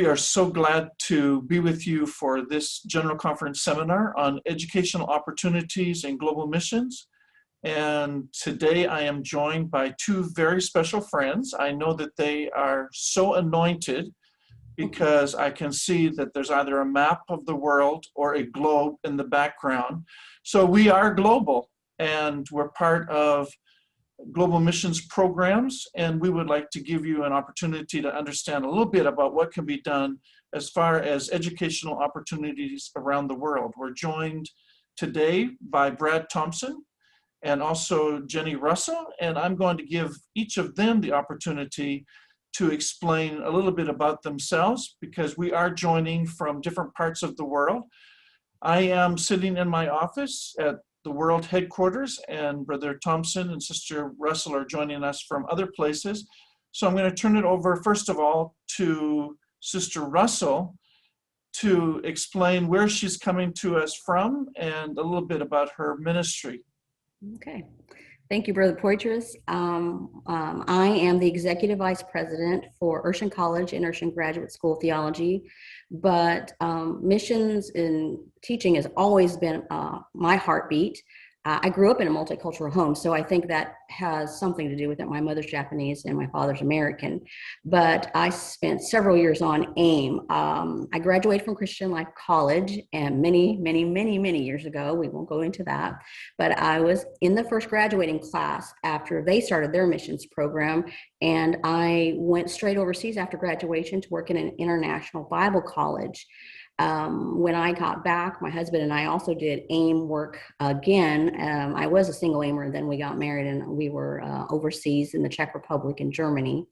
are so glad to be with you for this General Conference seminar on educational opportunities in global missions. And today I am joined by two very special friends. I know that they are so anointed because I can see that there's either a map of the world or a globe in the background. So we are global, and we're part of global missions programs, and we would like to give you an opportunity to understand a little bit about what can be done as far as educational opportunities around the world. We're joined today by Brad Thompson and also Jennie Russell, and I'm going to give each of them the opportunity to explain a little bit about themselves because we are joining from different parts of the world. I am sitting in my office at the world headquarters, and Brother Thompson and Sister Russell are joining us from other places. So I'm going to turn it over, first of all, to Sister Russell to explain where she's coming to us from and a little bit about her ministry. Okay. Thank you, Brother Poitras. I am the Executive Vice President for Urshan College and Urshan Graduate School of Theology, but missions and teaching has always been my heartbeat. I grew up in a multicultural home, so I think that has something to do with it. My mother's Japanese and my father's American, but I spent several years on AIM. I graduated from Christian Life College and many years ago. We won't go into that, but I was in the first graduating class after they started their missions program, and I went straight overseas after graduation to work in an international Bible college. When I got back, my husband and I also did AIM work again. I was a single aimer, and then we got married and we were overseas in the Czech Republic and Germany.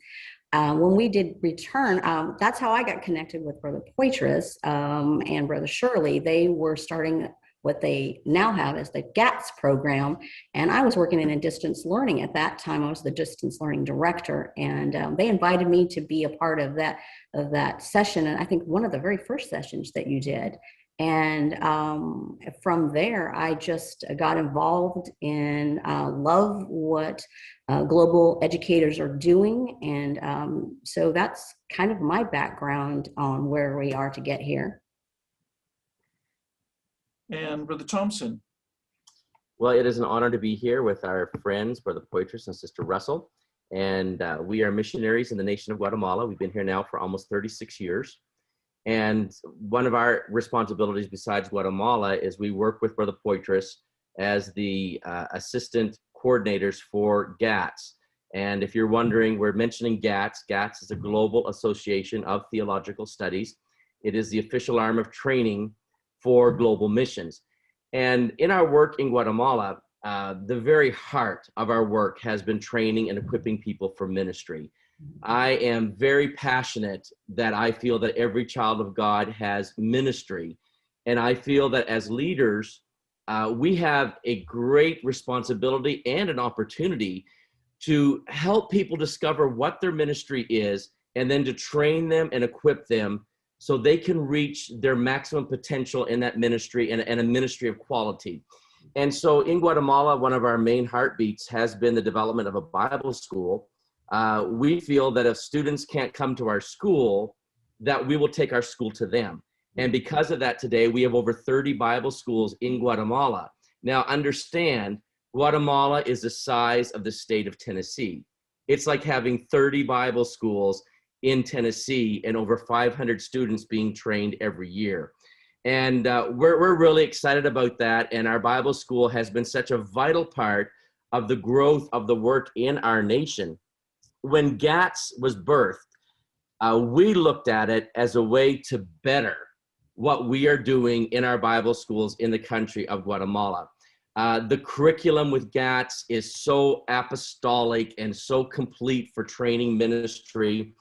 When we did return, that's how I got connected with Brother Poitras and Brother Shirley. They were starting what they now have as the GATS program, and I was working in distance learning at that time. I was the distance learning director, and they invited me to be a part of that session, and I think one of the very first sessions that you did. And from there, I just got involved and love what global educators are doing, and so that's kind of my background on where we are to get here. And Brother Thompson. Well, it is an honor to be here with our friends, Brother Poitras and Sister Russell. And we are missionaries in the nation of Guatemala. We've been here now for almost 36 years. And one of our responsibilities besides Guatemala is we work with Brother Poitras as the assistant coordinators for GATS. And if you're wondering, we're mentioning GATS. GATS is a Global Association of Theological Studies. It is the official arm of training for global missions. And in our work in Guatemala, the very heart of our work has been training and equipping people for ministry. I am very passionate that I feel that every child of God has ministry. And I feel that as leaders, we have a great responsibility and an opportunity to help people discover what their ministry is, and then to train them and equip them so they can reach their maximum potential in that ministry and a ministry of quality. And so in Guatemala, one of our main heartbeats has been the development of a Bible school. We feel that if students can't come to our school, that we will take our school to them. And because of that, today we have over 30 Bible schools in Guatemala. Now understand, Guatemala is the size of the state of Tennessee. It's like having 30 Bible schools in Tennessee and over 500 students being trained every year. And we're really excited about that. And our Bible school has been such a vital part of the growth of the work in our nation. When GATS was birthed, we looked at it as a way to better what we are doing in our Bible schools in the country of Guatemala. The curriculum with GATS is so apostolic and so complete for training ministry.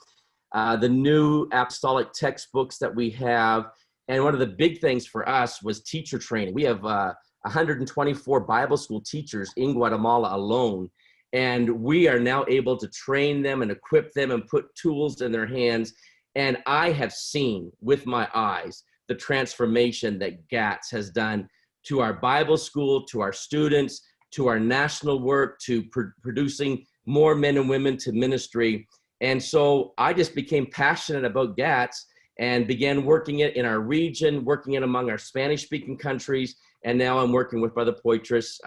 The new apostolic textbooks that we have. And one of the big things for us was teacher training. We have 124 Bible school teachers in Guatemala alone. And we are now able to train them and equip them and put tools in their hands. And I have seen with my eyes the transformation that GATS has done to our Bible school, to our students, to our national work, to producing more men and women to ministry. And so I just became passionate about GATS, and began working it in our region, working it among our Spanish-speaking countries. And now I'm working with Brother Poitras.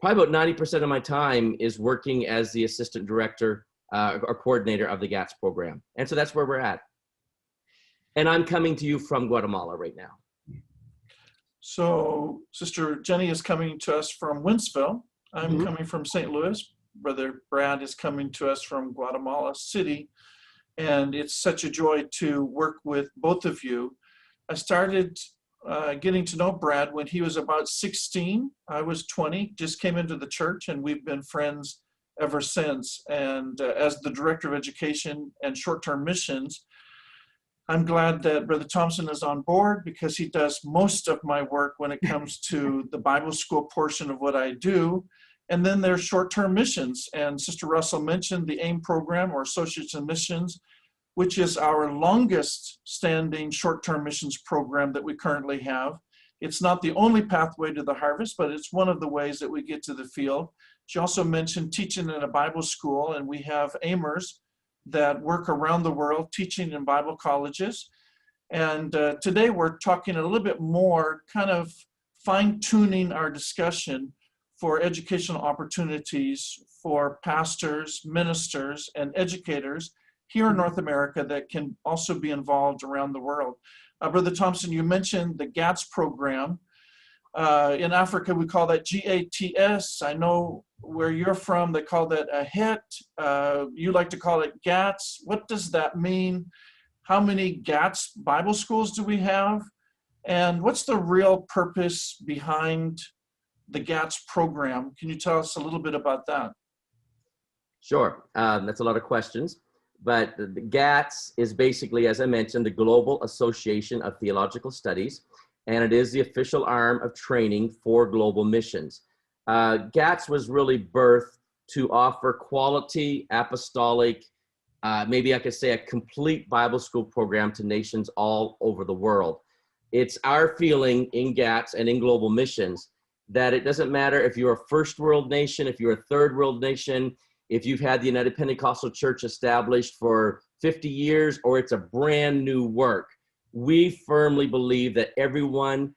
Probably about 90% of my time is working as the assistant director or coordinator of the GATS program. And so that's where we're at. And I'm coming to you from Guatemala right now. So Sister Jenny is coming to us from Wentzville. I'm coming from St. Louis. Brother Brad is coming to us from Guatemala City. And it's such a joy to work with both of you. I started getting to know Brad when he was about 16. I was 20, just came into the church, and we've been friends ever since. And as the Director of Education and Short-Term Missions, I'm glad that Brother Thompson is on board, because he does most of my work when it comes to the Bible school portion of what I do. And then there's short-term missions. And Sister Russell mentioned the AIM program, or Associates in Missions, which is our longest standing short-term missions program that we currently have. It's not the only pathway to the harvest, but it's one of the ways that we get to the field. She also mentioned teaching in a Bible school, and we have AIMers that work around the world teaching in Bible colleges. And today we're talking a little bit more, kind of fine-tuning our discussion for educational opportunities for pastors, ministers, and educators here in North America that can also be involved around the world. Brother Thompson, you mentioned the GATS program. In Africa, we call that GATS. I know where you're from, they call that a HIT. You like to call it GATS. What does that mean? How many GATS Bible schools do we have? And what's the real purpose behind the GATS program? Can you tell us a little bit about that? Sure, that's a lot of questions. But the GATS is basically, as I mentioned, the Global Association of Theological Studies, and it is the official arm of training for global missions. GATS was really birthed to offer quality, apostolic, maybe I could say a complete Bible school program to nations all over the world. It's our feeling in GATS and in global missions that it doesn't matter if you're a first world nation, if you're a third world nation, if you've had the United Pentecostal Church established for 50 years, or it's a brand new work. We firmly believe that everyone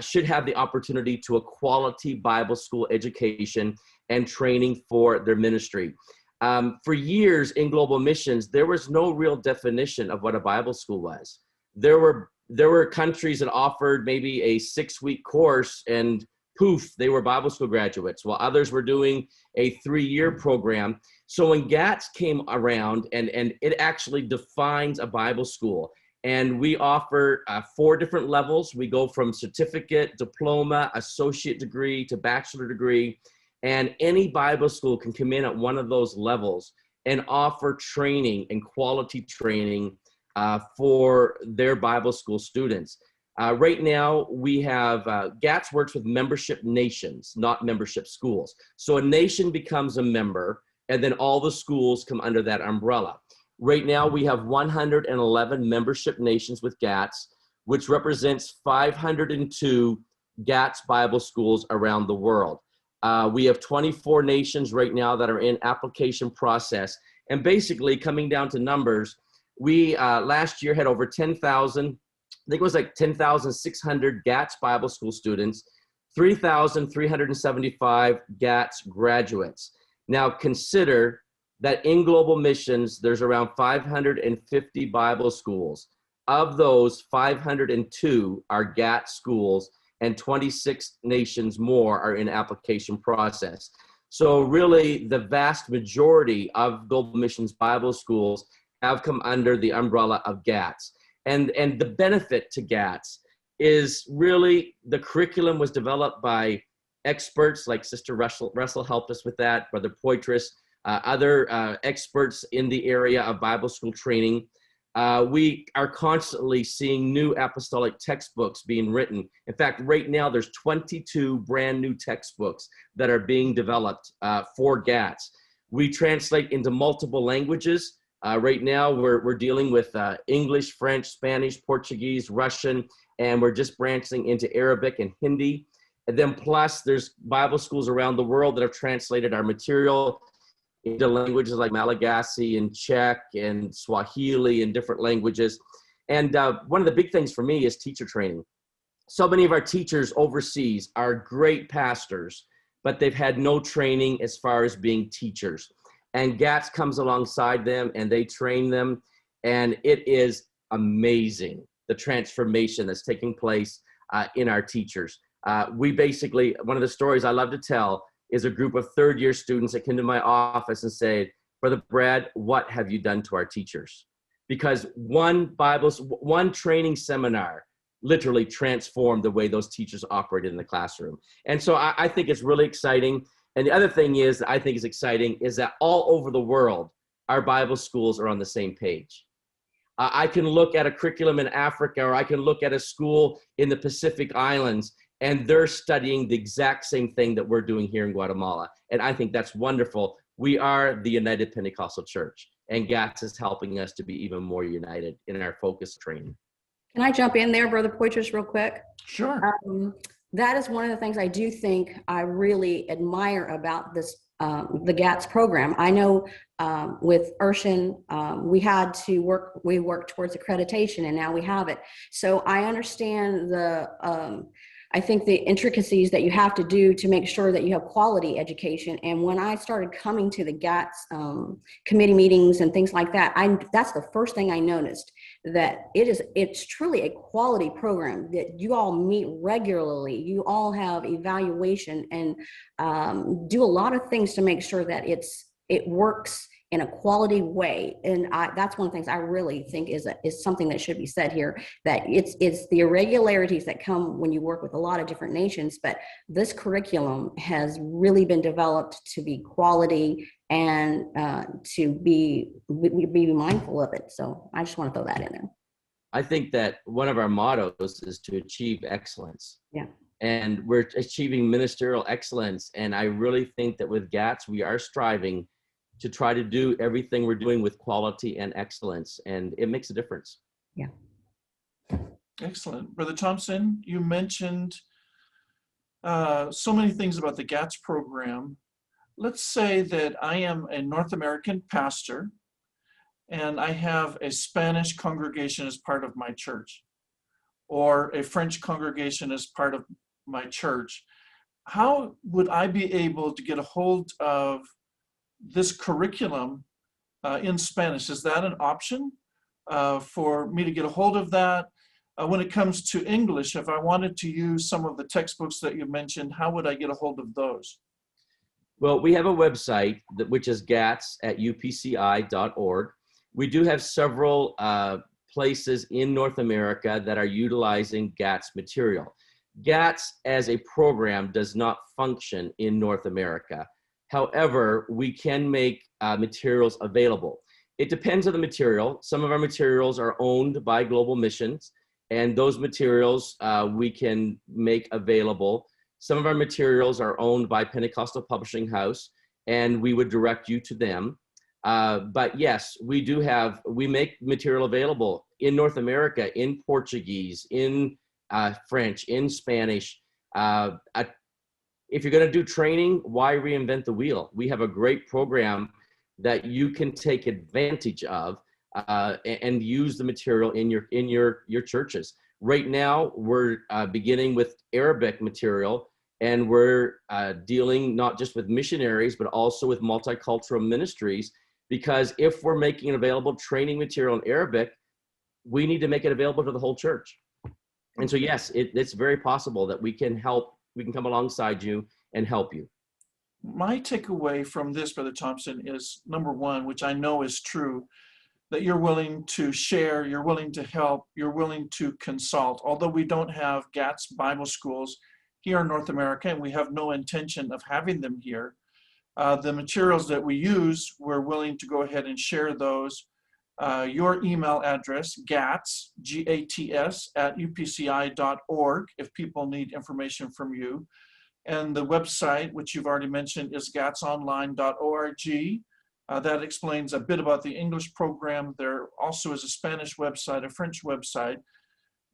should have the opportunity to a quality Bible school education and training for their ministry. For years in global missions, there was no real definition of what a Bible school was. There were countries that offered maybe a 6-week course, and poof, they were Bible school graduates, while others were doing a 3-year program. So when GATS came around, and it actually defines a Bible school, and we offer 4 different levels. We go from certificate, diploma, associate degree to bachelor degree, and any Bible school can come in at one of those levels and offer training and quality training for their Bible school students. Right now, we have, GATS works with membership nations, not membership schools. So a nation becomes a member, and then all the schools come under that umbrella. Right now, we have 111 membership nations with GATS, which represents 502 GATS Bible schools around the world. We have 24 nations right now that are in application process. And basically, coming down to numbers, we last year had over 10,000, I think it was like 10,600 GATS Bible school students, 3,375 GATS graduates. Now consider that in global missions, there's around 550 Bible schools. Of those, 502 are GATS schools, and 26 nations more are in application process. So really, the vast majority of global missions Bible schools have come under the umbrella of GATS. And the benefit to GATS is really the curriculum was developed by experts like Sister Russell helped us with that, Brother Poitras, other experts in the area of Bible school training. We are constantly seeing new apostolic textbooks being written. In fact, right now there's 22 brand new textbooks that are being developed for GATS. We translate into multiple languages. Right now we're dealing with English, French, Spanish, Portuguese, Russian, and we're just branching into Arabic and Hindi. And then plus there's Bible schools around the world that have translated our material into languages like Malagasy and Czech and Swahili and different languages. And one of the big things for me is teacher training. So many of our teachers overseas are great pastors, but they've had no training as far as being teachers. And GATS comes alongside them and they train them. And it is amazing, the transformation that's taking place in our teachers. We basically, one of the stories I love to tell is a group of third-year students that came to my office and said, Brother Brad, what have you done to our teachers? Because one training seminar literally transformed the way those teachers operated in the classroom. And so I think it's really exciting. And the other thing is that I think is exciting is that all over the world, our Bible schools are on the same page. I can look at a curriculum in Africa, or I can look at a school in the Pacific Islands, and they're studying the exact same thing that we're doing here in Guatemala. And I think that's wonderful. We are the United Pentecostal Church, and GATS is helping us to be even more united in our focus training. Can I jump in there, Brother Poitras, real quick? Sure. That is one of the things I do think I really admire about this, the GATS program. I know with Urshan, we worked towards accreditation, and now we have it. So I understand I think the intricacies that you have to do to make sure that you have quality education. And when I started coming to the GATS committee meetings and things like that, that's the first thing I noticed, that it's truly a quality program, that you all meet regularly, you all have evaluation, and do a lot of things to make sure that it works in a quality way. And that's one of the things I really think is something that should be said here, that it's the irregularities that come when you work with a lot of different nations, but this curriculum has really been developed to be quality and to be mindful of it. So I just want to throw that in there. I think that one of our mottos is to achieve excellence. Yeah. And we're achieving ministerial excellence. And I really think that with GATS, we are striving to try to do everything we're doing with quality and excellence, and it makes a difference. Yeah. Excellent. Brother Thompson, you mentioned so many things about the GATS program. Let's say that I am a North American pastor and I have a Spanish congregation as part of my church, or a French congregation as part of my church. How would I be able to get a hold of this curriculum in Spanish? Is that an option for me to get a hold of that? When it comes to English, if I wanted to use some of the textbooks that you mentioned, how would I get a hold of those? Well, we have a website which is gats@upci.org. We do have several places in North America that are utilizing GATS material. GATS as a program does not function in North America. However, we can make materials available. It depends on the material. Some of our materials are owned by Global Missions, and those materials we can make available. Some of our materials are owned by Pentecostal Publishing House, and we would direct you to them. But yes, we make material available in North America, in Portuguese, in French, in Spanish. If you're going to do training, why reinvent the wheel? We have a great program that you can take advantage of and use the material in your churches. Right now, we're beginning with Arabic material, and we're dealing not just with missionaries, but also with multicultural ministries, because if we're making available training material in Arabic, we need to make it available to the whole church. And so, yes, it's very possible that we can come alongside you and help you. My takeaway from this, Brother Thompson, is number one, which I know is true, that you're willing to share, you're willing to help, you're willing to consult. Although we don't have GATS Bible schools here in North America, and we have no intention of having them here, the materials that we use, we're willing to go ahead and share those. Your email address, GATS, G-A-T-S, @upci.org, if people need information from you. And the website, which you've already mentioned, is gatsonline.org. That explains a bit about the English program. There also is a Spanish website, a French website.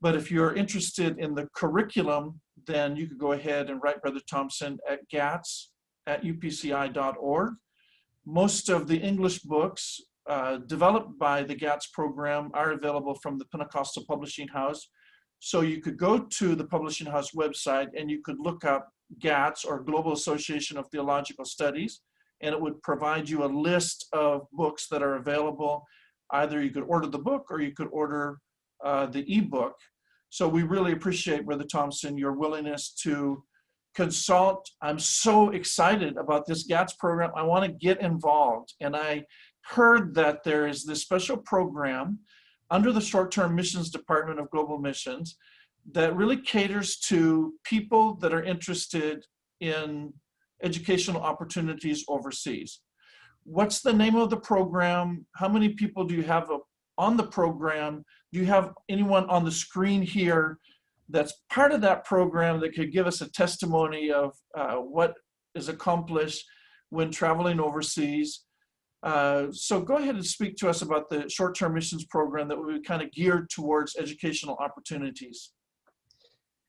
But if you're interested in the curriculum, then you could go ahead and write Brother Thompson at gats@upci.org. Most of the English books developed by the GATS program are available from the Pentecostal Publishing House. So you could go to the Publishing House website and you could look up GATS, or Global Association of Theological Studies, and it would provide you a list of books that are available. Either you could order the book or you could order the ebook. So we really appreciate, Brother Thompson, your willingness to consult. I'm so excited about this GATS program. I want to get involved. And I heard that there is this special program under the Short-Term Missions Department of Global Missions that really caters to people that are interested in educational opportunities overseas. What's the name of the program? How many people do you have on the program? Do you have anyone on the screen here that's part of that program that could give us a testimony of what is accomplished when traveling overseas? So go ahead and speak to us about the short-term missions program that will be kind of geared towards educational opportunities.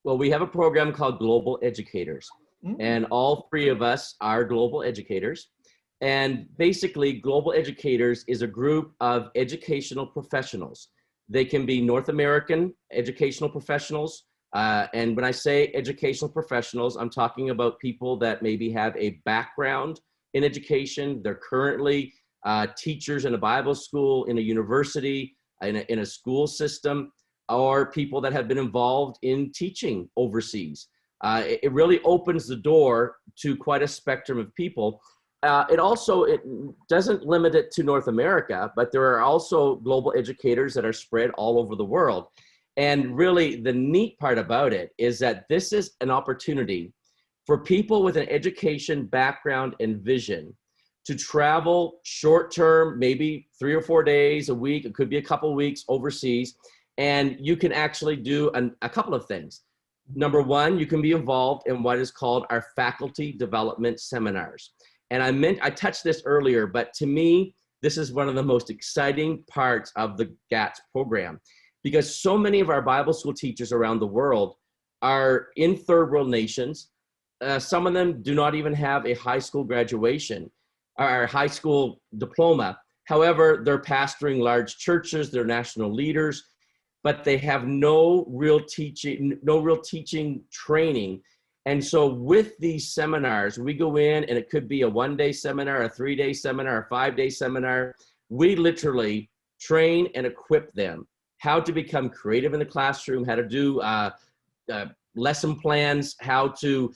Well, we have a program called Global Educators, and all three of us are global educators. And basically, Global Educators is a group of educational professionals. They can be North American educational professionals. And when I say educational professionals, I'm talking about people that maybe have a background in education. They're currently teachers in a Bible school, in a university, in a school system, or people that have been involved in teaching overseas. It really opens the door to quite a spectrum of people. It doesn't limit it to North America, but there are also global educators that are spread all over the world. And really the neat part about it is that this is an opportunity for people with an education background and vision to travel short-term, maybe 3 or 4 days a week. It could be a couple of weeks overseas. And you can actually do a couple of things. Number one, you can be involved in what is called our faculty development seminars. And I touched this earlier, but to me, this is one of the most exciting parts of the GATS program, because so many of our Bible school teachers around the world are in third world nations. Some of them do not even have a high school graduation or high school diploma. However, they're pastoring large churches, they're national leaders, but they have no real teaching training. And so with these seminars, we go in and it could be a 1-day seminar, a 3-day seminar, a 5-day seminar. We literally train and equip them how to become creative in the classroom, how to do lesson plans, how to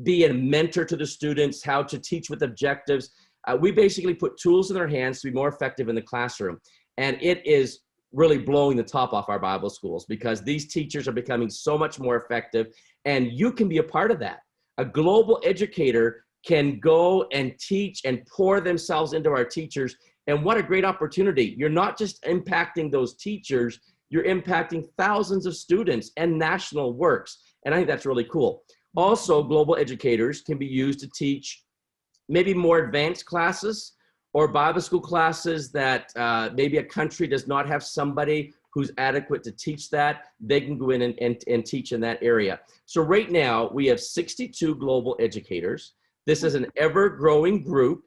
be a mentor to the students, how to teach with objectives. We basically put tools in their hands to be more effective in the classroom. And it is really blowing the top off our Bible schools, because these teachers are becoming so much more effective, and you can be a part of that. A global educator can go and teach and pour themselves into our teachers, and what a great opportunity. You're not just impacting those teachers, you're impacting thousands of students and national works, and I think that's really cool. Also, global educators can be used to teach maybe more advanced classes or Bible school classes that maybe a country does not have somebody who's adequate to teach that. They can go in and teach in that area. So right now we have 62 global educators. This is an ever-growing group,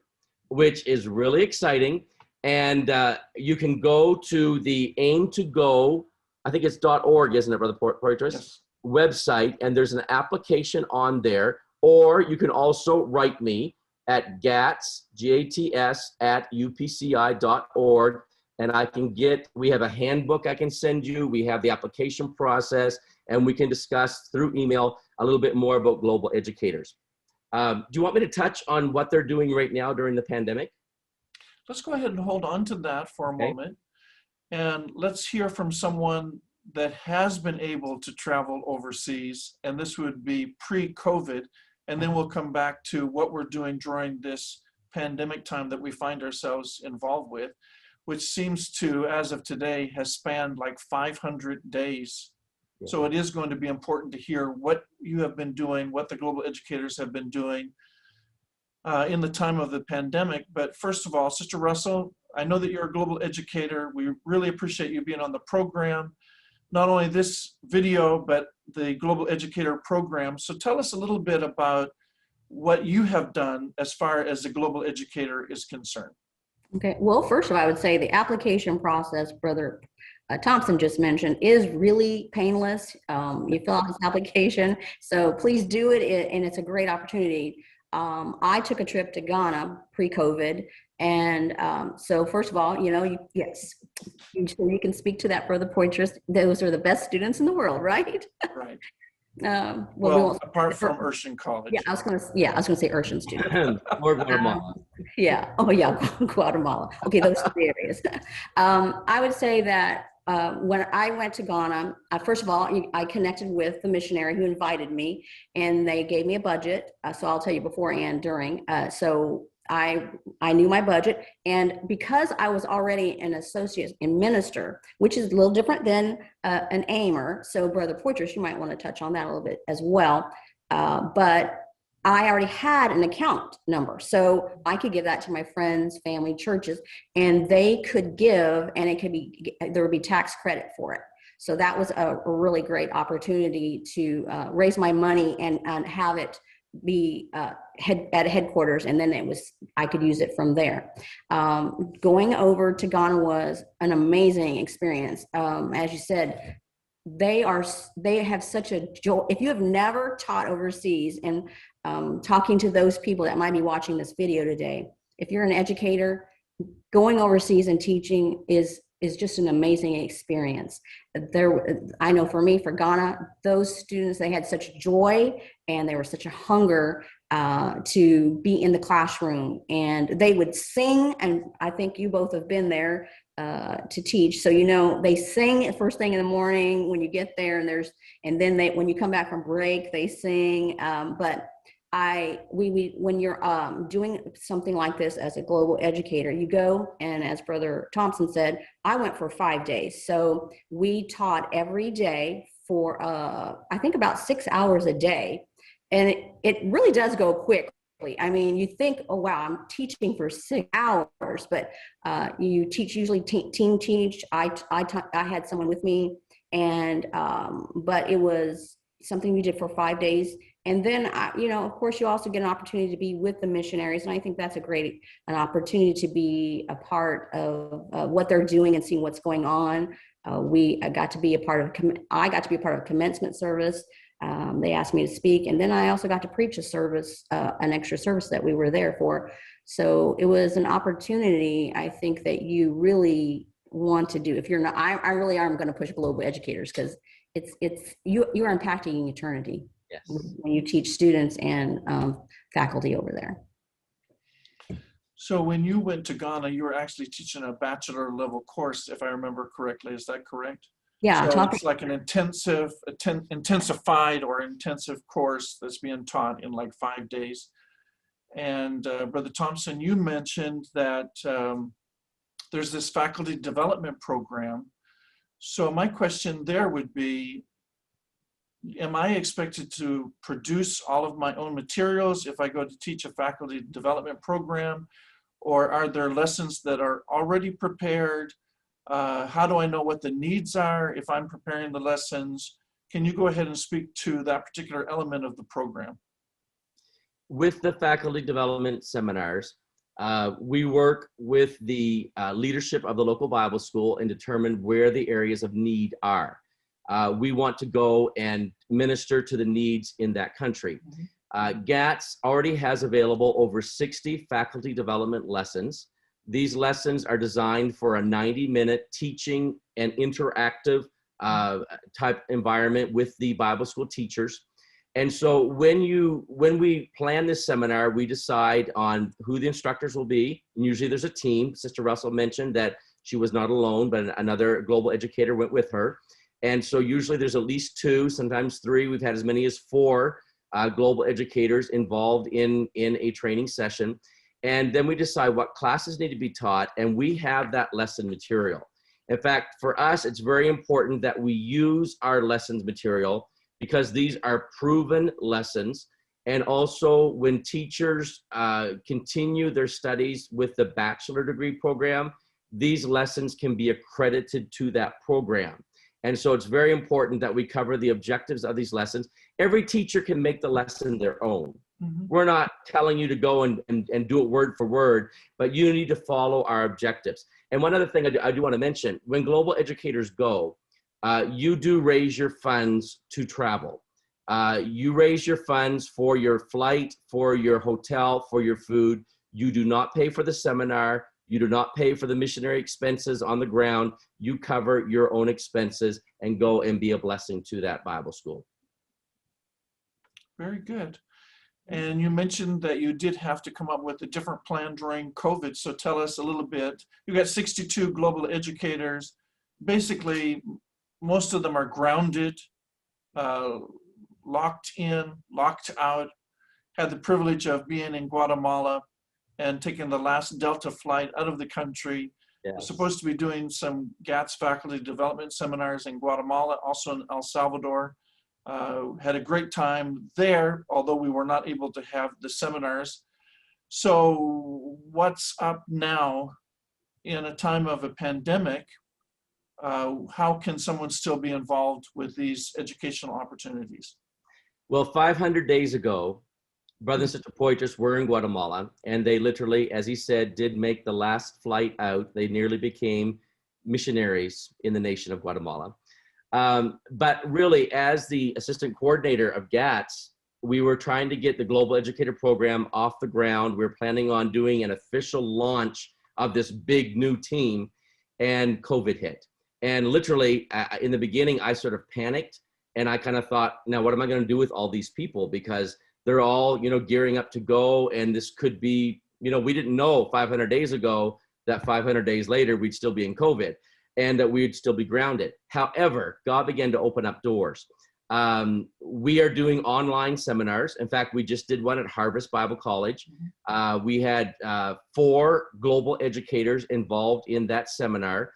which is really exciting. And you can go to the aim to go, I think it's .org, isn't it, Brother Poitras? Yes. Website, and there's an application on there, or you can also write me at GATS, G-A-T-S, at upci.org, and we have a handbook I can send you, we have the application process, and we can discuss through email a little bit more about global educators. Do you want me to touch on what they're doing right now during the pandemic? Let's go ahead and hold on to that for a moment, and let's hear from someone that has been able to travel overseas, and this would be pre-COVID, and then we'll come back to what we're doing during this pandemic time that we find ourselves involved with, which seems to, as of today, has spanned like 500 days. Yeah. So it is going to be important to hear what you have been doing, what the global educators have been doing in the time of the pandemic. But first of all, Sister Russell, I know that you're a global educator. We really appreciate you being on the program. Not only this video, but the Global Educator Program. So tell us a little bit about what you have done as far as the global educator is concerned. Okay, well, first of all, I would say the application process, Brother Thompson just mentioned, is really painless. You fill out this application, so please do it, and it's a great opportunity. I took a trip to Ghana pre-COVID, and so first of all, yes, so you can speak to that, Brother Poitras. Those are the best students in the world, right? Right. Well, apart from Urshan College. Yeah, I was gonna say Urshan students. Or Guatemala. Yeah. Oh, yeah. Guatemala. Okay, those three areas. I would say that when I went to Ghana, first of all, I connected with the missionary who invited me, and they gave me a budget. So I'll tell you before and during. So I knew my budget, and because I was already an associate in minister, which is a little different than an aimer. So Brother Poitras, you might want to touch on that a little bit as well. But I already had an account number, so I could give that to my friends, family, churches, and they could give, and there would be tax credit for it. So that was a really great opportunity to raise my money and have it be at headquarters, and then I could use it from there. Going over to Ghana was an amazing experience. As you said, they have such a joy. If you have never taught overseas, and talking to those people that might be watching this video today, if you're an educator, going overseas and teaching is just an amazing experience. I know for me, for Ghana, those students, they had such joy, and they were such a hunger to be in the classroom, and they would sing. And I think you both have been there to teach, so they sing at first thing in the morning when you get there, and then when you come back from break, they sing. But when you're doing something like this as a global educator, you go, and as Brother Thompson said, I went for 5 days. So we taught every day for I think about 6 hours a day, and it really does go quickly. I mean, you think, oh wow, I'm teaching for 6 hours, but you teach usually team teach. I had someone with me, and but it was something we did for 5 days. And then, of course, you also get an opportunity to be with the missionaries. And I think that's an opportunity to be a part of what they're doing and seeing what's going on. I got to be a part of commencement service. They asked me to speak. And then I also got to preach a service, an extra service that we were there for. So it was an opportunity, I think, that you really want to do. If you're not, I really am going to push global educators, because you're impacting eternity. Yes. When you teach students and faculty over there. So when you went to Ghana, you were actually teaching a bachelor level course, if I remember correctly. Is that correct? Yeah. So it's like an intensified or intensive course that's being taught in like 5 days. And Brother Thompson, you mentioned that there's this faculty development program. So my question there would be, am I expected to produce all of my own materials if I go to teach a faculty development program? Or are there lessons that are already prepared? How do I know what the needs are if I'm preparing the lessons? Can you go ahead and speak to that particular element of the program? With the faculty development seminars, we work with the leadership of the local Bible school and determine where the areas of need are. We want to go and minister to the needs in that country. GATS already has available over 60 faculty development lessons. These lessons are designed for a 90-minute teaching and interactive type environment with the Bible school teachers. And so when we plan this seminar, we decide on who the instructors will be. And usually there's a team. Sister Russell mentioned that she was not alone, but another global educator went with her. And so usually there's at least 2, sometimes 3. We've had as many as 4 global educators involved in a training session. And then we decide what classes need to be taught, and we have that lesson material. In fact, for us, it's very important that we use our lessons material, because these are proven lessons. And also when teachers continue their studies with the bachelor degree program, these lessons can be accredited to that program. And so it's very important that we cover the objectives of these lessons. Every teacher can make the lesson their own. Mhm. We're not telling you to go and do it word for word, but you need to follow our objectives. And one other thing I do want to mention, when global educators go, you do raise your funds to travel. You raise your funds for your flight, for your hotel, for your food. You do not pay for the seminar. You do not pay for the missionary expenses on the ground. You cover your own expenses and go and be a blessing to that Bible school. Very good. And you mentioned that you did have to come up with a different plan during COVID. So tell us a little bit. You got 62 global educators. Basically, most of them are grounded, locked in, locked out, had the privilege of being in Guatemala and taking the last Delta flight out of the country. We're Yes. supposed to be doing some GATS faculty development seminars in Guatemala, also in El Salvador. Had a great time there, although we were not able to have the seminars. So what's up now in a time of a pandemic? How can someone still be involved with these educational opportunities? Well, 500 days ago, Brother and Sister Poitras were in Guatemala, and they literally, as he said, did make the last flight out. They nearly became missionaries in the nation of Guatemala. But really, as the assistant coordinator of GATS, we were trying to get the Global Educator Program off the ground. We were planning on doing an official launch of this big new team, and COVID hit. And literally, in the beginning, I sort of panicked, and I kind of thought, now what am I going to do with all these people? Because they're all, gearing up to go, and this could be, we didn't know 500 days ago that 500 days later we'd still be in COVID and that we'd still be grounded. However, God began to open up doors. We are doing online seminars. In fact, we just did one at Harvest Bible College. We had 4 global educators involved in that seminar,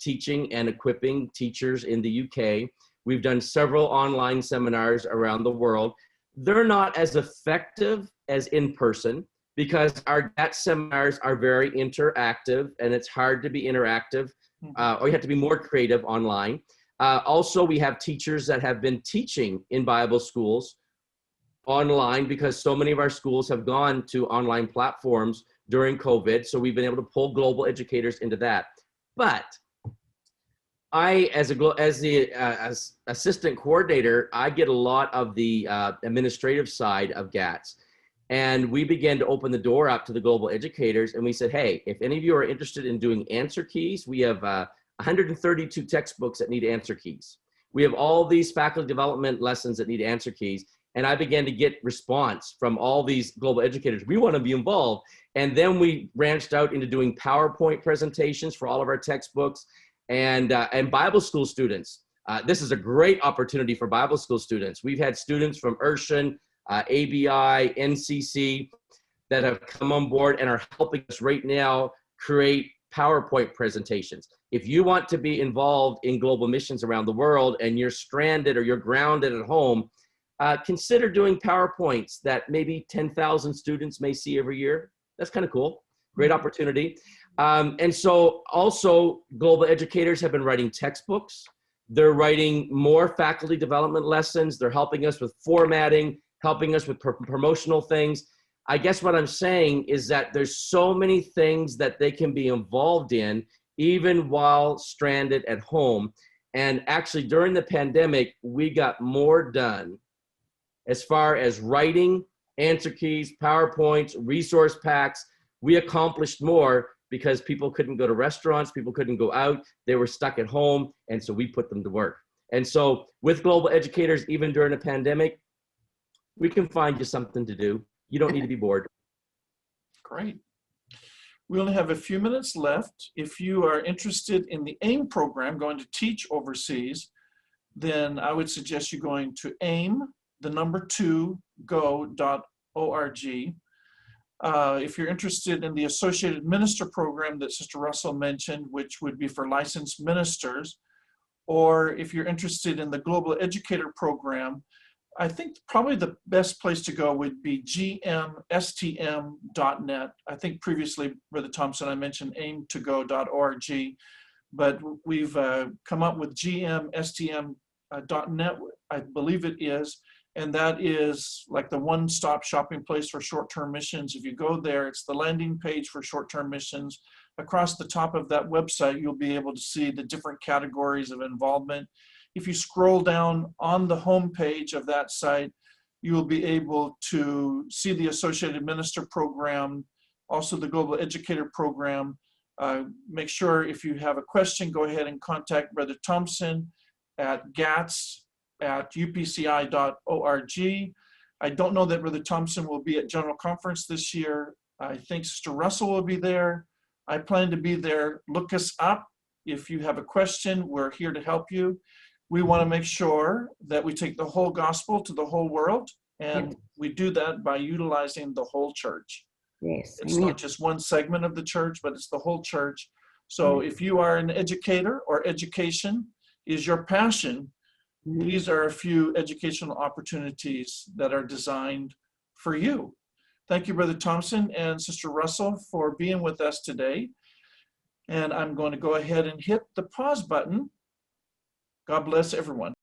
teaching and equipping teachers in the UK. We've done several online seminars around the world. They're not as effective as in person because our GATS seminars are very interactive, and it's hard to be interactive, or you have to be more creative online. Also, we have teachers that have been teaching in Bible schools online because so many of our schools have gone to online platforms during COVID. So we've been able to pull global educators into that. But I, as assistant coordinator, I get a lot of the administrative side of GATS. And we began to open the door up to the global educators. And we said, hey, if any of you are interested in doing answer keys, we have 132 textbooks that need answer keys. We have all these faculty development lessons that need answer keys. And I began to get response from all these global educators. We want to be involved. And then we branched out into doing PowerPoint presentations for all of our textbooks. And Bible school students. This is a great opportunity for Bible school students. We've had students from Urshan, ABI, NCC that have come on board and are helping us right now create PowerPoint presentations. If you want to be involved in global missions around the world and you're stranded or you're grounded at home, consider doing PowerPoints that maybe 10,000 students may see every year. That's kind of cool. Great opportunity. And so also global educators have been writing textbooks. They're writing more faculty development lessons. They're helping us with formatting, helping us with promotional things. I guess what I'm saying is that there's so many things that they can be involved in even while stranded at home. And actually during the pandemic, we got more done as far as writing, answer keys, PowerPoints, resource packs. We accomplished more because people couldn't go to restaurants, people couldn't go out, they were stuck at home, and so we put them to work. And so with global educators, even during a pandemic, we can find you something to do. You don't need to be bored. Great. We only have a few minutes left. If you are interested in the AIM program, going to teach overseas, then I would suggest you going to aim2go.org. If you're interested in the Associated Minister program that Sister Russell mentioned, which would be for licensed ministers, or if you're interested in the Global Educator program, I think probably the best place to go would be gmstm.net. I think previously, Brother Thompson, I mentioned aim2go.org, but we've come up with gmstm.net, I believe it is, and that is like the one-stop shopping place for short-term missions. If you go there, it's the landing page for short-term missions. Across the top of that website, you'll be able to see the different categories of involvement. If you scroll down on the home page of that site, you will be able to see the Associated Minister program, also the Global Educator program. Make sure if you have a question, go ahead and contact Brother Thompson at gats@upci.org. I don't know that Brother Thompson will be at General Conference this year. I think Sister Russell will be there. I plan to be there. Look us up. If you have a question, we're here to help you. We want to make sure that we take the whole gospel to the whole world, and we do that by utilizing the whole church. Yes. It's not just one segment of the church, but it's the whole church. So if you are an educator or education is your passion, these are a few educational opportunities that are designed for you. Thank you, Brother Thompson and Sister Russell, for being with us today. And I'm going to go ahead and hit the pause button. God bless everyone.